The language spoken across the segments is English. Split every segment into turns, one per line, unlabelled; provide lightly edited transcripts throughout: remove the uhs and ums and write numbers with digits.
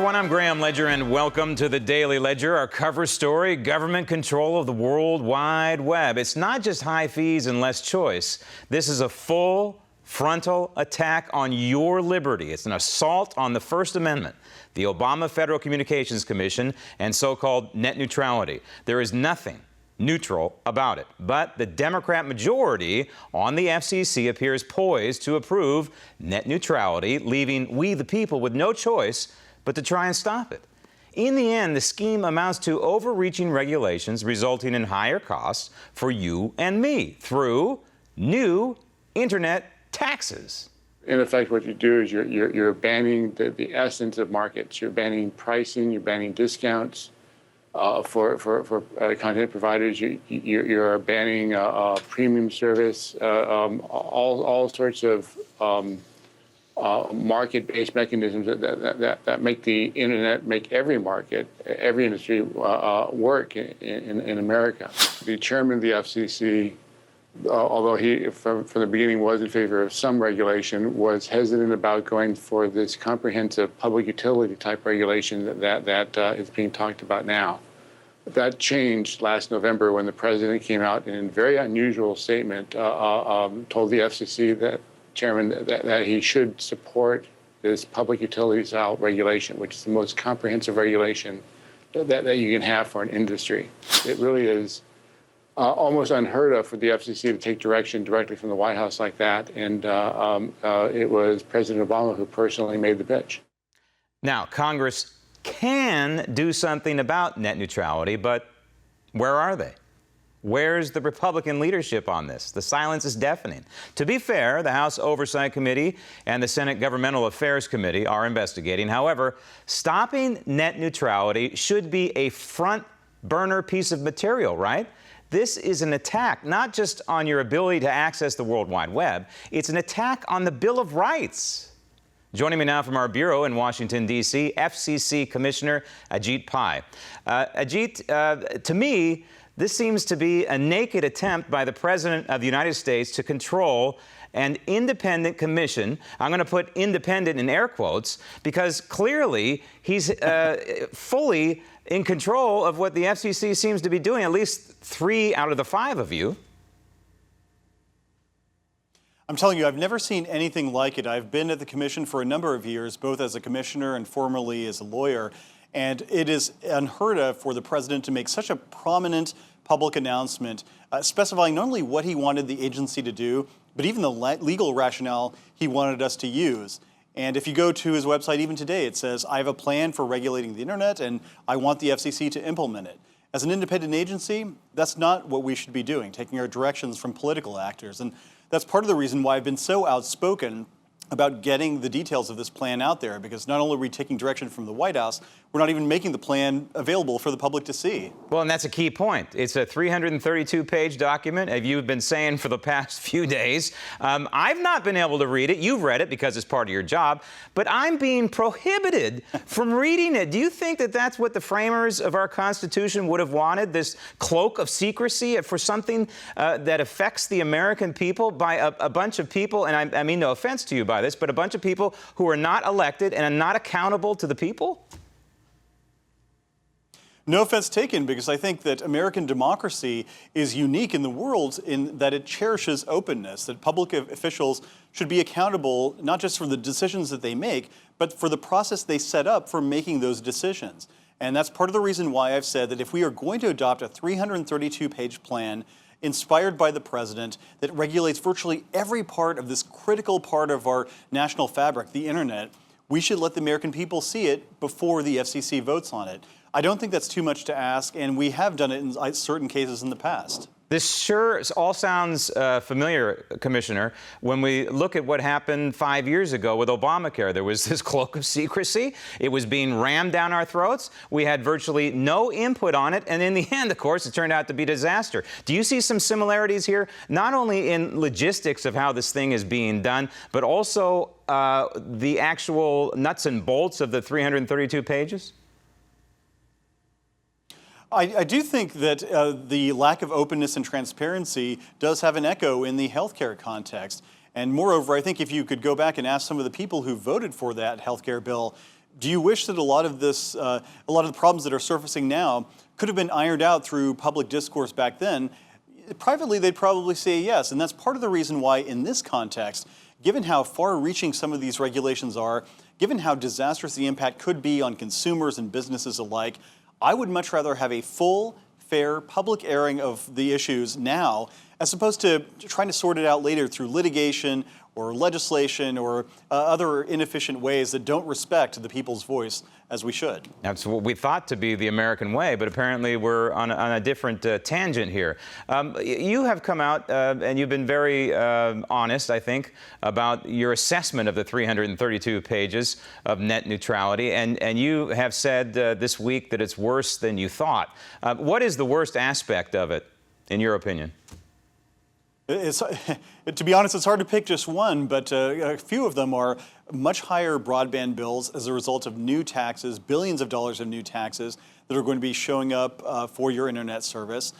everyone, I'm Graham Ledger, and welcome to the Daily Ledger. Our cover story, government control of the World Wide Web. It's not just high fees and less choice. This is a full frontal attack on your liberty. It's an assault on the First Amendment, the Obama Federal Communications Commission, and so-called net neutrality. There is nothing neutral about it. But the Democrat majority on the FCC appears poised to approve net neutrality, leaving we the people with no choice but to try and stop it. In the end, the scheme amounts to overreaching regulations resulting in higher costs for you and me through new internet taxes.
In effect, what you do is you're banning the essence of markets. You're banning pricing, you're banning discounts. For content providers, you're banning premium service, all sorts of market-based mechanisms that make the internet, make every market, every industry work in America. The chairman of the FCC, although he from the beginning was in favor of some regulation, was hesitant about going for this comprehensive public utility type regulation that is being talked about now. That changed last November when the president came out and in a very unusual statement told the FCC chairman that he should support this public utility style regulation, which is the most comprehensive regulation that you can have for an industry. It really is almost unheard of for the FCC to take direction directly from the White House like that. And it was President Obama who personally made the pitch.
Now, Congress can do something about net neutrality, but where are they? Where's the Republican leadership on this? The silence is deafening. To be fair, the House Oversight Committee and the Senate Governmental Affairs Committee are investigating. However, stopping net neutrality should be a front burner piece of material, right? This is an attack not just on your ability to access the World Wide Web, it's an attack on the Bill of Rights. Joining me now from our bureau in Washington, D.C., FCC Commissioner Ajit Pai. Ajit, to me, this seems to be a naked attempt by the President of the United States to control an independent commission. I'm going to put independent in air quotes because clearly he's fully in control of what the FCC seems to be doing, at least 3 out of the 5 of you.
I'm telling you, I've never seen anything like it. I've been at the commission for a number of years, both as a commissioner and formerly as a lawyer, and it is unheard of for the president to make such a prominent public announcement specifying not only what he wanted the agency to do, but even the legal rationale he wanted us to use. And if you go to his website even today, it says, I have a plan for regulating the internet and I want the FCC to implement it. As an independent agency, that's not what we should be doing, taking our directions from political actors. And that's part of the reason why I've been so outspoken about getting the details of this plan out there, because not only are we taking direction from the White House, we're not even making the plan available for the public to see.
Well, and that's a key point. It's a 332-page document, as you've been saying for the past few days. I've not been able to read it. You've read it because it's part of your job, but I'm being prohibited from reading it. Do you think that that's what the framers of our Constitution would have wanted, this cloak of secrecy for something that affects the American people by a bunch of people, and I mean no offense to you by this, but a bunch of people who are not elected and are not accountable to the people?
No offense taken, because I think that American democracy is unique in the world in that it cherishes openness, that public officials should be accountable not just for the decisions that they make, but for the process they set up for making those decisions. And that's part of the reason why I've said that if we are going to adopt a 332-page plan inspired by the president that regulates virtually every part of this critical part of our national fabric, the internet, we should let the American people see it before the FCC votes on it. I don't think that's too much to ask, and we have done it in certain cases in the past.
This sure all sounds familiar, Commissioner. When we look at what happened 5 years ago with Obamacare, there was this cloak of secrecy. It was being rammed down our throats. We had virtually no input on it. And in the end, of course, it turned out to be a disaster. Do you see some similarities here, not only in logistics of how this thing is being done, but also the actual nuts and bolts of the 332 pages?
I do think that the lack of openness and transparency does have an echo in the healthcare context. And moreover, I think if you could go back and ask some of the people who voted for that healthcare bill, Do you wish that a lot of the problems that are surfacing now could have been ironed out through public discourse back then? Privately, they'd probably say yes, and that's part of the reason why, in this context, given how far-reaching some of these regulations are, given how disastrous the impact could be on consumers and businesses alike, I would much rather have a full, fair, public airing of the issues now, as opposed to trying to sort it out later through litigation or legislation or other inefficient ways that don't respect the people's voice as we should.
That's what we thought to be the American way, but apparently we're on a different tangent here. You have come out and you've been very honest, I think, about your assessment of the 332 pages of net neutrality, and you have said this week that it's worse than you thought. What is the worst aspect of it, in your opinion?
To be honest, it's hard to pick just one, but a few of them are much higher broadband bills as a result of new taxes, billions of dollars of new taxes that are going to be showing up for your internet service.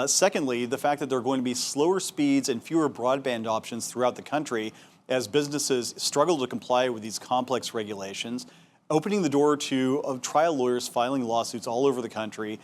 Secondly, the fact that there are going to be slower speeds and fewer broadband options throughout the country as businesses struggle to comply with these complex regulations, opening the door to trial lawyers filing lawsuits all over the country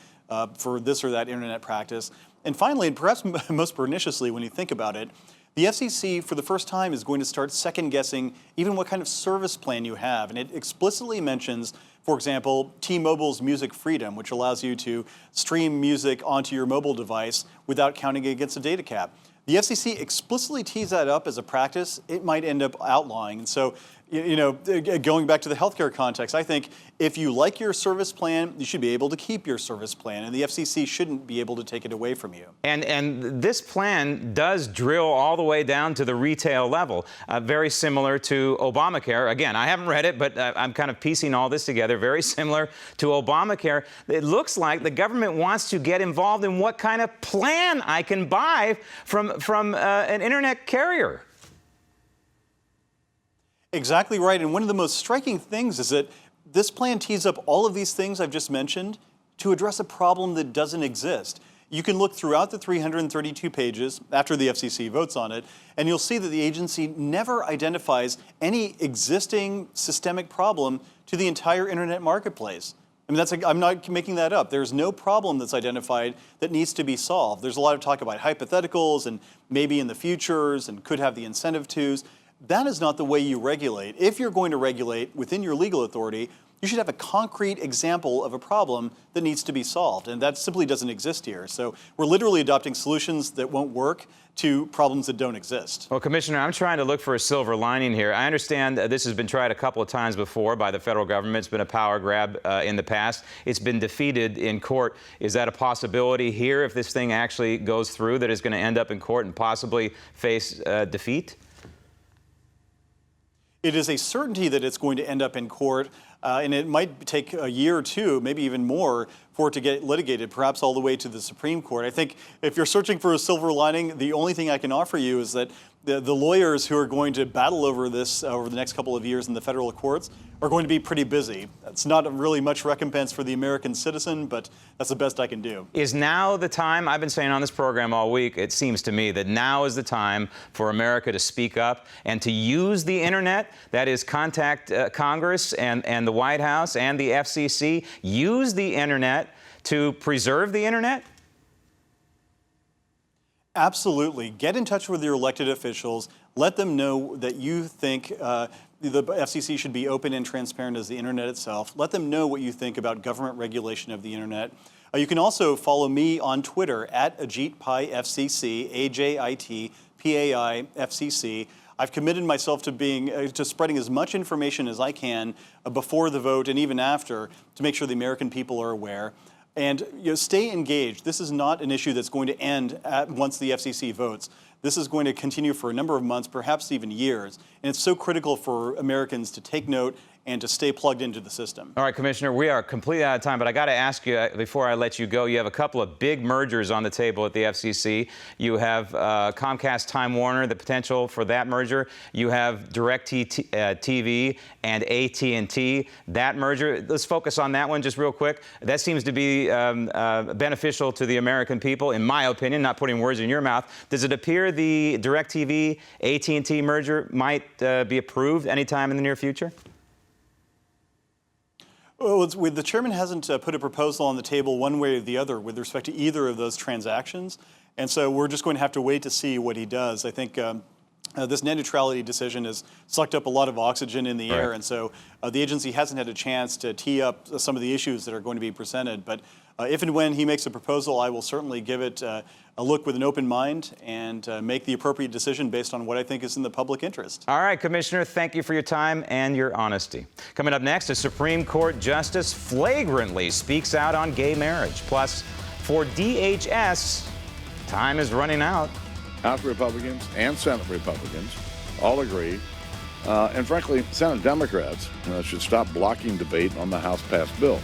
for this or that internet practice. And finally, and perhaps most perniciously when you think about it, the FCC for the first time is going to start second-guessing even what kind of service plan you have. And it explicitly mentions, for example, T-Mobile's Music Freedom, which allows you to stream music onto your mobile device without counting against a data cap. The FCC explicitly tees that up as a practice it might end up outlawing. And so, going back to the healthcare context, I think if you like your service plan, you should be able to keep your service plan, and the FCC shouldn't be able to take it away from you.
And this plan does drill all the way down to the retail level, very similar to Obamacare. Again, I haven't read it, but I'm kind of piecing all this together, very similar to Obamacare. It looks like the government wants to get involved in what kind of plan I can buy from an internet carrier.
Exactly right. And one of the most striking things is that this plan tees up all of these things I've just mentioned to address a problem that doesn't exist. You can look throughout the 332 pages after the FCC votes on it, and you'll see that the agency never identifies any existing systemic problem to the entire internet marketplace. I mean, I'm not making that up. There's no problem that's identified that needs to be solved. There's a lot of talk about hypotheticals and maybe in the futures and could have the incentive tos. That is not the way you regulate. If you're going to regulate within your legal authority, you should have a concrete example of a problem that needs to be solved, and that simply doesn't exist here. So we're literally adopting solutions that won't work to problems that don't exist.
Well, Commissioner, I'm trying to look for a silver lining here. I understand this has been tried a couple of times before by the federal government. It's been a power grab in the past. It's been defeated in court. Is that a possibility here if this thing actually goes through, that it's going to end up in court and possibly face defeat?
It is a certainty that it's going to end up in court, and it might take a year or two, maybe even more, for it to get litigated, perhaps all the way to the Supreme Court. I think if you're searching for a silver lining, the only thing I can offer you is that the lawyers who are going to battle over this over the next couple of years in the federal courts are going to be pretty busy. That's not really much recompense for the American citizen, but that's the best I can do.
Is now the time? I've been saying on this program all week, it seems to me that now is the time for America to speak up and to use the internet. That is, contact Congress and the White House and the FCC. Use the internet to preserve the internet?
Absolutely. Get in touch with your elected officials. Let them know that you think the FCC should be open and transparent as the internet itself. Let them know what you think about government regulation of the internet. You can also follow me on Twitter at Ajit Pai FCC, AJITPAI FCC. I've committed myself to to spreading as much information as I can before the vote and even after to make sure the American people are aware. And stay engaged. This is not an issue that's going to end once the FCC votes. This is going to continue for a number of months, perhaps even years. And it's so critical for Americans to take note and to stay plugged into the system.
All right, Commissioner, we are completely out of time, but I got to ask you before I let you go, you have a couple of big mergers on the table at the FCC. You have Comcast Time Warner, the potential for that merger. You have DirecTV and AT&T, that merger. Let's focus on that one just real quick. That seems to be beneficial to the American people, in my opinion, not putting words in your mouth. Does it appear the DirecTV AT&T merger might be approved anytime in the near future?
Well, the chairman hasn't put a proposal on the table one way or the other with respect to either of those transactions. And so we're just going to have to wait to see what he does. I think this net neutrality decision has sucked up a lot of oxygen in the air. And so the agency hasn't had a chance to tee up some of the issues that are going to be presented. But if and when he makes a proposal, I will certainly give it a look with an open mind and make the appropriate decision based on what I think is in the public interest.
All right, Commissioner, thank you for your time and your honesty. Coming up next, a Supreme Court justice flagrantly speaks out on gay marriage. Plus, for DHS, time is running out.
House Republicans and Senate Republicans all agree. And frankly, Senate Democrats should stop blocking debate on the House-passed bill.